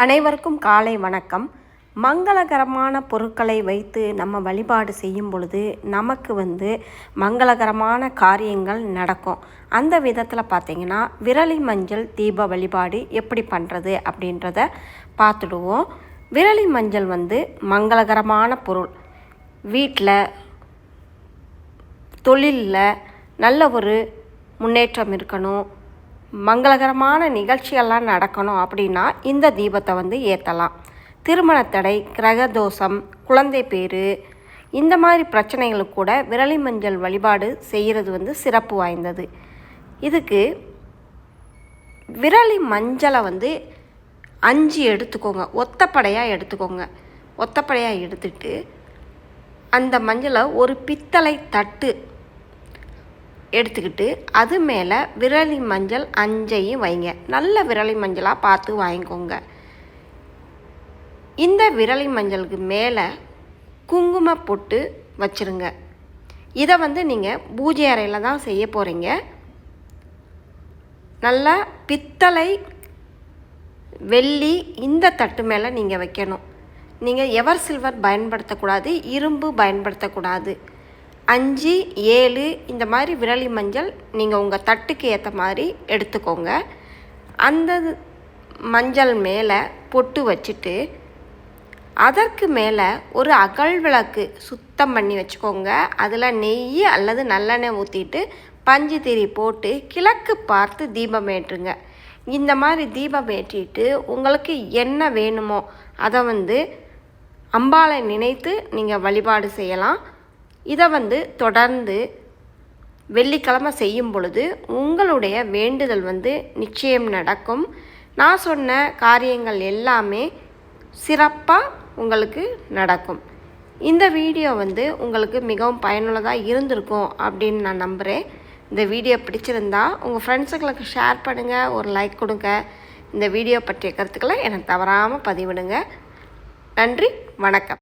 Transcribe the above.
அனைவருக்கும் காலை வணக்கம். மங்களகரமான பொருட்களை வைத்து நம்ம வழிபாடு செய்யும் பொழுது நமக்கு மங்களகரமான காரியங்கள் நடக்கும். அந்த விதத்தில் பார்த்திங்கன்னா விரலி மஞ்சள் தீப வழிபாடு எப்படி பண்ணுறது அப்படின்றத பார்த்துடுவோம். விரலி மஞ்சள் மங்களகரமான பொருள். வீட்டில் தொழிலில் நல்ல ஒரு முன்னேற்றம் இருக்கணும், மங்களகரமான நிகழ்ச்சியெல்லாம் நடக்கணும் அப்படின்னா இந்த தீபத்தை ஏற்றலாம். திருமணத்தடை, கிரகதோஷம், குழந்தை பேர் இந்த மாதிரி பிரச்சனைகளுக்கு கூட விரலி மஞ்சள் வழிபாடு செய்கிறது சிறப்பு வாய்ந்தது. இதுக்கு விரலி மஞ்சளை 5 எடுத்துக்கோங்க. ஒத்தப்படையாக எடுத்துக்கோங்க. ஒத்தப்படையாக எடுத்துட்டு அந்த மஞ்சளை ஒரு பித்தளை தட்டு எடுத்துக்கிட்டு அது மேலே விரலி மஞ்சள் 5ஐயும் வைங்க. நல்ல விரலி மஞ்சளாக பார்த்து வாங்கிக்கோங்க. இந்த விரலி மஞ்சளுக்கு மேலே குங்கும பொட்டு வச்சுருங்க. இதை நீங்கள் பூஜை அறையில் தான் செய்ய போகிறீங்க. நல்லா பித்தளை, வெள்ளி இந்த தட்டு மேலே நீங்கள் வைக்கணும். நீங்கள் எவர் சில்வர் பயன்படுத்தக்கூடாது, இரும்பு பயன்படுத்தக்கூடாது. 5, 7 இந்த மாதிரி விரலி மஞ்சள் நீங்கள் உங்கள் தட்டுக்கு ஏற்ற மாதிரி எடுத்துக்கோங்க. அந்த மஞ்சள் மேலே பொட்டு வச்சுட்டு அதற்கு மேலே ஒரு அகல் விளக்கு சுத்தம் பண்ணி வச்சுக்கோங்க. அதில் நெய் அல்லது நல்லெண்ணெய் ஊற்றிட்டு பஞ்சு திரி போட்டு கிழக்கு பார்த்து தீபம் ஏற்றுங்க. இந்த மாதிரி தீபம் ஏற்றிட்டு உங்களுக்கு என்ன வேணுமோ அதை அம்பாளை நினைத்து நீங்கள் வழிபாடு செய்யலாம். இதை தொடர்ந்து வெள்ளிக்கிழமை செய்யும் பொழுது உங்களுடைய வேண்டுதல் நிச்சயம் நடக்கும். நான் சொன்ன காரியங்கள் எல்லாமே சிறப்பாக உங்களுக்கு நடக்கும். இந்த வீடியோ உங்களுக்கு மிகவும் பயனுள்ளதாக இருந்திருக்கும் அப்படின்னு நான் நம்புகிறேன். இந்த வீடியோ பிடிச்சிருந்தா உங்கள் ஃப்ரெண்ட்ஸுங்களுக்கு ஷேர் பண்ணுங்கள், ஒரு லைக் கொடுங்க. இந்த வீடியோ பற்றிய கருத்துக்களை எனக்கு தவறாமல் பதிவிடுங்க. நன்றி, வணக்கம்.